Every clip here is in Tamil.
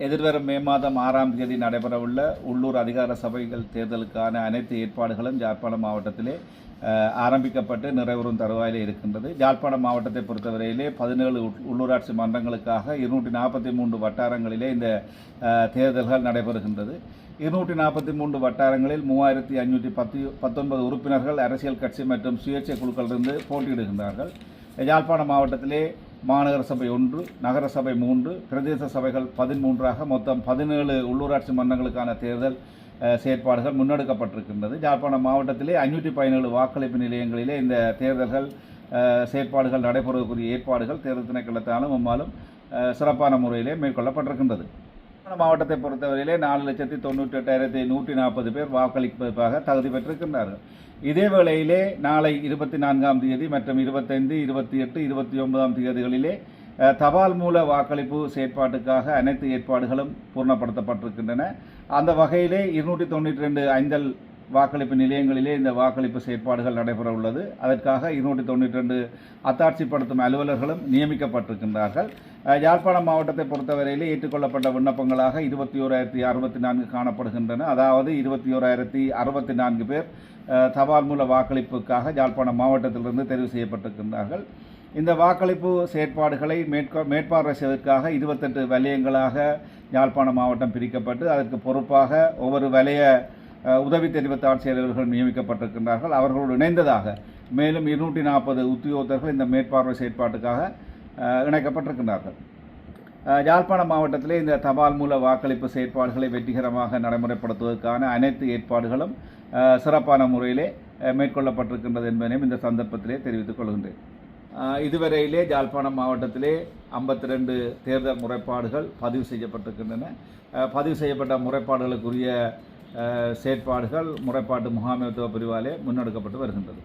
எதிர்வரும் மே மாதம் 6ஆம் தேதி நடைபெறவுள்ள உள்ளூர் அதிகார சபைகள் தேர்தலுக்கான அனைத்து ஏற்பாடுகளும் யாழ்ப்பாணம் மாவட்டத்திலே ஆரம்பிக்கப்பட்டு நிறைவுறும் தருவாயிலே இருக்கின்றது. யாழ்ப்பாணம் மாவட்டத்தை பொறுத்தவரையிலே 17 உள்ளூராட்சி மன்றங்களுக்காக 243 வட்டாரங்களிலே இந்த தேர்தல்கள் நடைபெறுகின்றது. 243 வட்டாரங்களில் 3519 உறுப்பினர்கள் அரசியல் கட்சி மற்றும் சுயேட்சை குழுக்களிலிருந்து போட்டியிடுகின்றார்கள். யாழ்ப்பாணம் மாவட்டத்திலே மாநகர சபை 1, நகர சபை 3, பிரதேச சபைகள் 13ஆக மொத்தம் 17 உள்ளூராட்சி மன்றங்களுக்கான தேர்தல் செயற்பாடுகள் முன்னெடுக்கப்பட்டிருக்கின்றது. யாழ்ப்பாணம் மாவட்டத்திலே 517 வாக்களிப்பு நிலையங்களிலே இந்த தேர்தல்கள் செயற்பாடுகள் நடைபெறுவதற்குரிய ஏற்பாடுகள் தேர்தல் திணைக்களத்தாலும் அம்மாலும் சிறப்பான முறையிலே மேற்கொள்ளப்பட்டிருக்கின்றது. மாவட்டத்தை பொறுத்தவரையிலே 4,98,140 பேர் வாக்களிப்பதற்காக தகுதி பெற்றிருக்கின்றார்கள். இதே வேளையிலே நாளை 24ஆம் தேதி மற்றும் 25, 28, 29ஆம் தேதிகளிலே தபால் மூல வாக்களிப்பு செயற்பாட்டுக்காக அனைத்து ஏற்பாடுகளும் பூர்ணப்படுத்தப்பட்டிருக்கின்றன. அந்த வகையிலே 292 ஐந்தல் வாக்களிப்பு நிலையங்களிலே இந்த வாக்களிப்பு செயற்பாடுகள் நடைபெற உள்ளது. அதற்காக 292 அத்தாட்சிப்படுத்தும் அலுவலர்களும் நியமிக்கப்பட்டிருக்கின்றார்கள். யாழ்ப்பாணம் மாவட்டத்தை பொறுத்தவரையிலே ஏற்றுக்கொள்ளப்பட்ட விண்ணப்பங்களாக 21,064 காணப்படுகின்றன. அதாவது 21,064 பேர் தபால் மூல வாக்களிப்புக்காக யாழ்ப்பாணம் மாவட்டத்திலிருந்து தெரிவு செய்யப்பட்டிருக்கின்றார்கள். இந்த வாக்களிப்பு செயற்பாடுகளை மேற்பார்வை செய்வதற்காக 28 வலயங்களாக யாழ்ப்பாணம் மாவட்டம் பிரிக்கப்பட்டு அதற்கு பொறுப்பாக ஒவ்வொரு வலய உதவி தெரிவித்த ஆட்சியாளர்கள் நியமிக்கப்பட்டிருக்கின்றார்கள். அவர்களோடு இணைந்ததாக மேலும் 240 உத்தியோகத்தர்கள் இந்த மேற்பார்வை செயற்பாட்டுக்காக இணைக்கப்பட்டிருக்கின்றார்கள். யாழ்ப்பாணம் மாவட்டத்திலே இந்த தபால் மூல வாக்களிப்பு செயற்பாடுகளை வெற்றிகரமாக நடைமுறைப்படுத்துவதற்கான அனைத்து ஏற்பாடுகளும் சிறப்பான முறையிலே மேற்கொள்ளப்பட்டிருக்கின்றது என்பதையும் இந்த சந்தர்ப்பத்திலே தெரிவித்துக் கொள்கின்றேன். இதுவரையிலே யாழ்ப்பாணம் மாவட்டத்திலே 52 தேர்தல் முறைப்பாடுகள் பதிவு செய்யப்பட்டிருக்கின்றன. பதிவு செய்யப்பட்ட முறைப்பாடுகளுக்குரிய செயற்பாடுகள் முறைப்பாட்டு முகாமைத்துவ பிரிவாலே முன்னெடுக்கப்பட்டு வருகின்றது.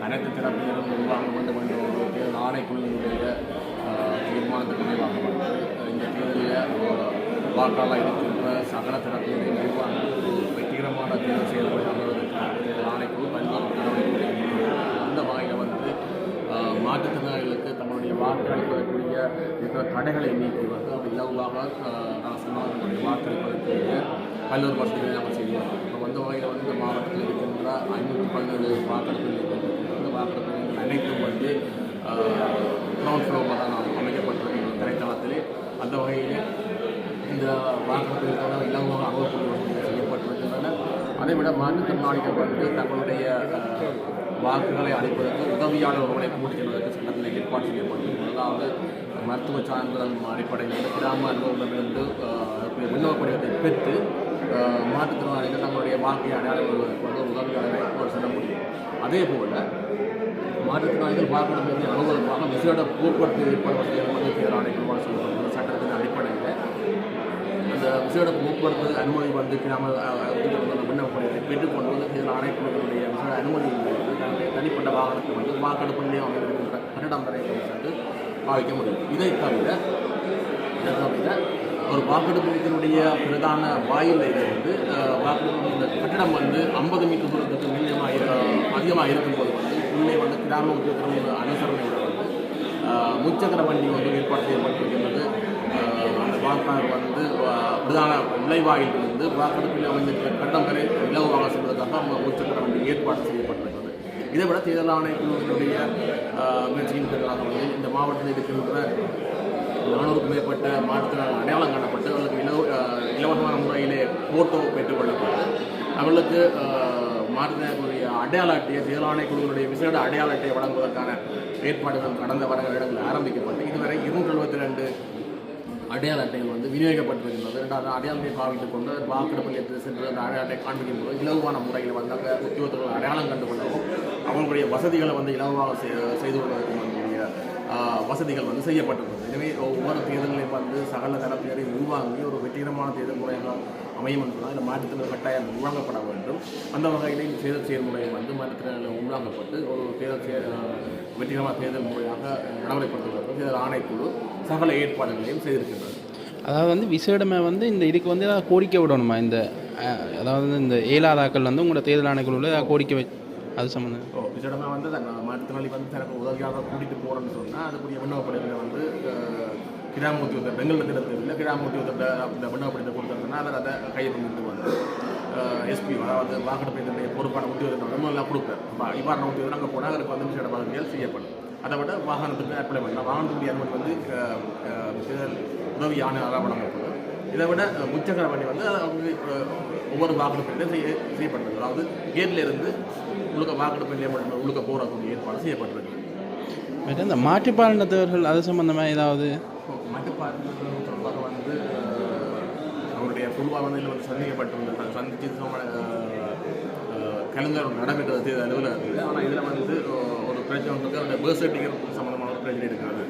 அனைத்து தரப்பினரும் உருவாக வேண்டும் என்ற ஒரு தேர்தல் ஆணைக்குழுவினுடைய தீர்மானத்துக்கு நினைவாக்கப்பட்டு இந்த தேர்தலில் வாக்காளர் இருக்கின்ற சகல தரப்பினரையும் நிர்வாக வெற்றிகரமான தேர்தல் செயல்படுவதற்காக தேர்தல் ஆணைக்குழு பல்வேறு நடவடிக்கை அந்த வகையில் மாற்றுத்திறனாளிகளுக்கு தங்களுடைய வாக்களிப்பதற்குரிய இருக்கிற தடைகளை நீக்கி இலவாக அரசாங்கத்தினுடைய வாக்களிப்பதற்குரிய பல்வேறு வசதிகளை நாங்கள் செய்வோம். இப்போ வகையில் இந்த மாவட்டத்தில் இருக்கின்ற 517 வாக்களிப்பு நிலையங்கள் இந்த வாக்களிப்பு நிலையங்கள் அனைத்தும் கிரவுண்ட் ஃப்ளோராக தான் அமைக்கப்பட்டிருக்கின்ற திரைத்தளத்திலே அந்த வகையில் இந்த வாக்களிப்புகளுக்கான இலவாக அகக்கூடிய வசதிகள் செய்யப்பட்டிருக்கின்றன. அதைவிட மாற்றுத்திறனாளிகள் தங்களுடைய வாக்குகளை அளிப்பதற்கு உதவியாளர் ஒருவரை கூட்டிச் செல்வதற்கு சட்டத்தில் ஏற்பாடு செய்யப்பட்டுள்ளது. அதாவது மருத்துவ சான்றிதழ் அடிப்படையில் கிராம அலுவலகத்திலிருந்து விண்ணப்ப படிவத்தை பெற்று மாற்றுத்திறனாளிகள் தங்களுடைய வாக்கை அடையாளம் கொள்வதற்கு உதவியாளரை செல்ல முடியும். அதே போல் மாற்றுத்திறனாளிகள் வாக்களிப்பதை அனுபவமாக விசேட போக்குவரத்து ஏற்பாடு வசதிகள் தேர்தல் ஆணைக்குழுவாக சொல்லப்படுகிற சட்டத்தின் அடிப்படையில் அந்த விசேட போக்குவரத்து அனுமதி கிராம விண்ணப்ப படிவத்தை பெற்றுக்கொண்டு தேர்தல் ஆணைக்குழுவினுடைய விசேட அனுமதி தனிப்பட்ட வாகனத்தை வாக்கெடுப்பு நிலையம் அமைந்திருக்கின்ற கட்டிடம் வரை சென்று பாவிக்க முடியும். இதை தவிர ஒரு வாக்கெடுப்பு நிலையத்தினுடைய பிரதான வாயிலில் இருந்து வாக்கெடுப்பு இந்த கட்டிடம் 50 மீட்டர் தூரத்துக்கு அதிகமாக இருக்கும்போது உள்ளே கிராம உத்தியோகத்தர் அனுசரணையோட முச்சக்கர வண்டி ஏற்பாடு செய்யப்பட்டிருக்கின்றது. அந்த வாக்காளர் பிரதான நுழைவாயிலிருந்து வாக்கெடுப்பில் அமைந்திருக்கிற கட்டிடம் வரை இலவாக செல்வதற்காக முச்சக்கர வண்டி ஏற்பாடு செய்யப்பட்டிருக்கிறது. இதைவிட தேர்தல் ஆணைக்குழுவினுடைய முயற்சியின் பேராக இந்த மாவட்டத்தில் இருக்கின்ற 400க்கும் மேற்பட்ட மாற்றுத்திறனாளர்கள் அடையாளம் காணப்பட்டு அவர்களுக்கு இலவசமான முறையிலே ஃபோட்டோ பெற்றுக்கொள்ளப்பட்டு அவர்களுக்கு மாற்றுத்திறனாளிகளுடைய அடையாள அட்டையை தேர்தல் ஆணைக்குழுவினுடைய விசேட அடையாள அட்டையை வழங்குவதற்கான ஏற்பாடுகள் கடந்த வருடங்களில் ஆரம்பிக்கப்பட்டு இதுவரை 272 அடையாள அட்டைகள் விநியோகிக்கப்பட்டிருக்கின்றது. 2வது அடையாள அட்டை பாவித்துக் கொண்டு வாக்கெடுப்பு நிலையத்தில் சென்று அந்த அடையாள அட்டை காண்பிக்கும் போது இலவான முறையில் அங்கே உத்தியோகத்தர்கள் அடையாளம் கண்டுகொள்ளவும் அவங்களுடைய வசதிகளை இலவாக செய்து கொள்வதற்கு வசதிகள் செய்யப்பட்டிருக்கிறது. எனவே ஒவ்வொரு தேர்தலையும் சகல தரப்பினரையும் உள்வாங்கி ஒரு வெற்றிகரமான தேர்தல் முறையாக அமையும் என்பதால் இந்த மாற்றுத்திறன் கட்டாயம் உள்வாங்கப்பட வேண்டும். அந்த வகையில் தேர்தல் செயல்முறை மாற்றுத்திறனில் உள்வாங்கப்பட்டு ஒரு தேர்தல் வெற்றிகரமான தேர்தல் முறையாக நடைமுறைப்படுத்துவதற்கு தேர்தல் ஆணைக்குழு சகல ஏற்பாடுகளையும் செய்திருக்கின்றது. அதாவது விசேடமாக இந்த இதுக்கு கோரிக்கை விடணுமா? இந்த அதாவது இந்த ஏழாதாக்கள் உங்களோட தேர்தல் ஆணைக்குழுவில் கோரிக்கை அது சம்மந்தம் விசேடமாக மாற்றுத்திறனாளி தனக்கு உதவியாக கூட்டிகிட்டு போகிறோன்னு சொன்னால் அதுக்குரிய விண்ணப்ப படிவங்களை கிராம உத்தியோகத்தர் பெங்களூர் திட்டத்தில் கிராம உத்தியோகத்தர் இந்த விண்ணப்பத்தை கொடுத்துருந்தோன்னா அதை கையெழுத்து வந்து எஸ்பி அதாவது வாக்கெடுப்பினுடைய பொறுப்பான உத்தியோகத்தர் எல்லாம் கொடுப்பார். இப்போ இவ்வாறான உத்தியோகம் அங்கே போனால் அவருக்கு வந்து விசேட பதவிகள் செய்யப்படும். அதை விட வாகனத்துக்கு அப்ளை பண்ணலாம். வாகனத்துடைய அனுமதி வந்து உதவி ஆணையராக வழங்கப்படும். இதை விட முச்சக்கர வண்டி வந்து அவங்க ஒவ்வொரு வாக்கெடுப்பிலையும் செய்யப்பட்டிருக்கு. அதாவது கேட்டில் இருந்து வாக்கெடுப்பு நிலையப்பட்ட உள்ளுக்க போகக்கூடிய ஏற்பாடு செய்யப்பட்டிருக்கு. இந்த மாற்றுப்பாலினத்தவர்கள் அது சம்பந்தமாக ஏதாவது மாற்றுப்பாலினத்தவர்கள் தொடர்பாக வந்து அவருடைய குழுவாக வந்து இதில் வந்து சந்திக்கப்பட்டிருந்தது. சந்தித்து கலந்துரையாடல் நடைபெற்றது அலுவலகத்தில். ஆனால் இதில் வந்து ஒரு பிரச்சனை வந்து அவருடைய பர்த் சர்டிஃபிகேட் சம்மந்தமான ஒரு பிரச்சனை இருக்கிறது.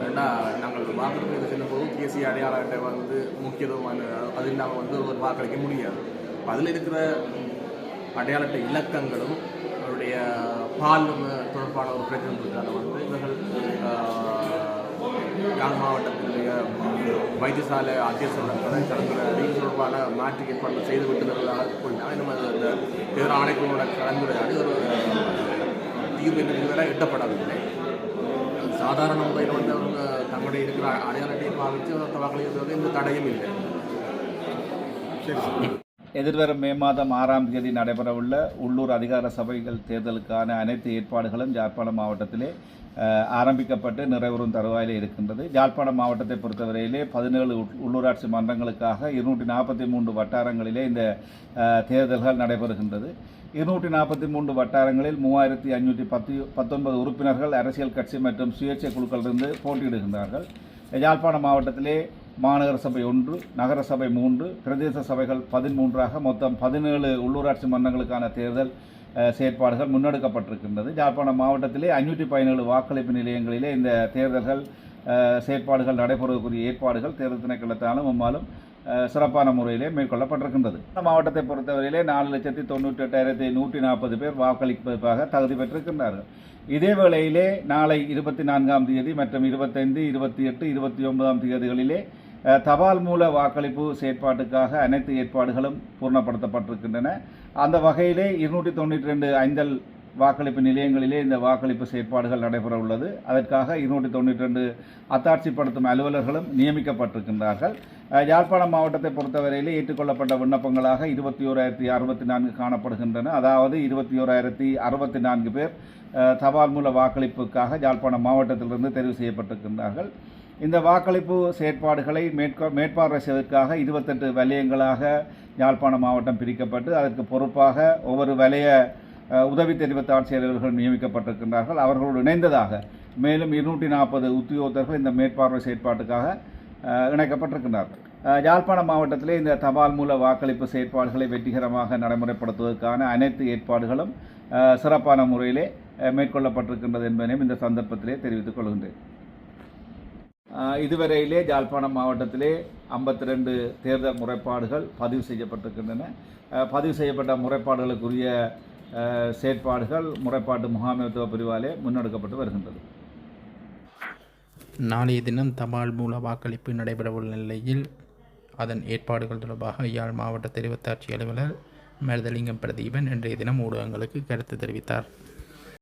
ஏன்னா நாங்கள் வாக்கெடுப்பு செல்லும்போது கேசி அடையாளத்தை வந்து முக்கியத்துவமான அது இல்லாமல் வந்து ஒரு வாக்களிக்க முடியாது. அதில் இருக்கிற அடையாள இலக்கங்களும் அவருடைய பால் தொடர்பான ஒரு பிரச்சனை இருக்கிறத வந்து இவர்கள் யாழ் மாவட்டத்தினுடைய வைத்தியசாலை அத்தியட்சர்களுடன் கலந்துரையாடி தொடர்பான மாற்று ஏற்பாடு செய்து விட்டுள்ளதாக கூறினாங்க. இந்த மாதிரி அந்த பிற ஆணைகளோட கலந்துரையாடி ஒரு தீர்வு இதுவரை எட்டப்படவில்லை. சாதாரண முறையில் வந்து அவங்க தங்களுடைய இருக்கிற அடையாள அட்டையை பாவித்து வாக்களிக்கிறது எந்த தடையும் இல்லை. சரி. எதிர்வரும் மே மாதம் 6ஆம் தேதி நடைபெறவுள்ள உள்ளூர் அதிகார சபைகள் தேர்தலுக்கான அனைத்து ஏற்பாடுகளும் யாழ்ப்பாணம் மாவட்டத்திலே ஆரம்பிக்கப்பட்டு நிறைவேறும் தருவாயிலே இருக்கின்றது. யாழ்ப்பாணம் மாவட்டத்தை பொறுத்தவரையிலே 17 உள்ளூராட்சி மன்றங்களுக்காக 243 வட்டாரங்களிலே இந்த தேர்தல்கள் நடைபெறுகின்றது. 243 வட்டாரங்களில் 3519 உறுப்பினர்கள் அரசியல் கட்சி மற்றும் சுயேட்சை குழுக்களிலிருந்து போட்டியிடுகின்றார்கள். யாழ்ப்பாணம் மாவட்டத்திலே மாநகர சபை 1, நகர சபை 3, பிரதேச சபைகள் 13ஆக மொத்தம் 17 உள்ளூராட்சி மன்றங்களுக்கான தேர்தல் செயற்பாடுகள் முன்னெடுக்கப்பட்டிருக்கின்றது. யாழ்ப்பாணம் மாவட்டத்திலே 517 வாக்களிப்பு நிலையங்களிலே இந்த தேர்தல்கள் செயற்பாடுகள் நடைபெறுவதற்குரிய ஏற்பாடுகள் தேர்தல் திணைக்களத்தாலும் அம்மாலும் சிறப்பான முறையிலே மேற்கொள்ளப்பட்டிருக்கின்றது. மாவட்டத்தை பொறுத்தவரையிலே 4,98,140 பேர் வாக்களிப்பதற்காக தகுதி பெற்றிருக்கின்றார்கள். இதே வேளையிலே நாளை 24ஆம் தேதி மற்றும் 25, 28, 29ஆம் தேதிகளிலே தபால் மூல வாக்களிப்பு செயற்பாட்டுக்காக அனைத்து ஏற்பாடுகளும் பூர்ணப்படுத்தப்பட்டிருக்கின்றன. அந்த வகையிலே 292 ஐந்தல் வாக்களிப்பு நிலையங்களிலே இந்த வாக்களிப்பு செயற்பாடுகள் நடைபெற உள்ளது. அதற்காக 292 அத்தாட்சிப்படுத்தும் அலுவலர்களும் நியமிக்கப்பட்டிருக்கின்றார்கள். யாழ்ப்பாணம் மாவட்டத்தை பொறுத்தவரையிலே ஏற்றுக்கொள்ளப்பட்ட விண்ணப்பங்களாக 21,064 காணப்படுகின்றன. அதாவது 21,064 பேர் தபால் மூல வாக்களிப்புக்காக யாழ்ப்பாணம் மாவட்டத்திலிருந்து தெரிவு செய்யப்பட்டிருக்கின்றார்கள். இந்த வாக்களிப்பு செயற்பாடுகளை மேற்பார்வை செய்வதற்காக 28 வலயங்களாக யாழ்ப்பாணம் மாவட்டம் பிரிக்கப்பட்டு அதற்கு பொறுப்பாக ஒவ்வொரு வலய உதவி தெரிவித்த ஆட்சியாளர்கள் நியமிக்கப்பட்டிருக்கின்றார்கள். அவர்களோடு இணைந்ததாக மேலும் 240 உத்தியோகத்தர்கள் இந்த மேற்பார்வை செயற்பாட்டுக்காக இணைக்கப்பட்டிருக்கின்றார்கள். யாழ்ப்பாணம் மாவட்டத்திலே இந்த தபால் மூல வாக்களிப்பு செயற்பாடுகளை வெற்றிகரமாக நடைமுறைப்படுத்துவதற்கான அனைத்து ஏற்பாடுகளும் சிறப்பான முறையிலே மேற்கொள்ளப்பட்டிருக்கின்றது என்பதையும் இந்த சந்தர்ப்பத்திலே தெரிவித்துக் கொள்கின்றேன். இதுவரையிலே யாழ்ப்பாணம் மாவட்டத்திலே 52 தேர்தல் முறைப்பாடுகள் பதிவு செய்யப்பட்டிருக்கின்றன. பதிவு செய்யப்பட்ட முறைப்பாடுகளுக்குரிய செயற்பாடுகள் முறைப்பாட்டு முகாமைத்துவ பிரிவாலே முன்னெடுக்கப்பட்டு வருகின்றது. நாளைய தினம் தபால் மூல வாக்களிப்பு நடைபெறவுள்ள நிலையில் அதன் ஏற்பாடுகள் தொடர்பாக யாழ் மாவட்ட தெரிவத்தாட்சி அலுவலர் மருதலிங்கம் பிரதீபன் இன்றைய தினம் ஊடகங்களுக்கு கருத்து தெரிவித்தார்.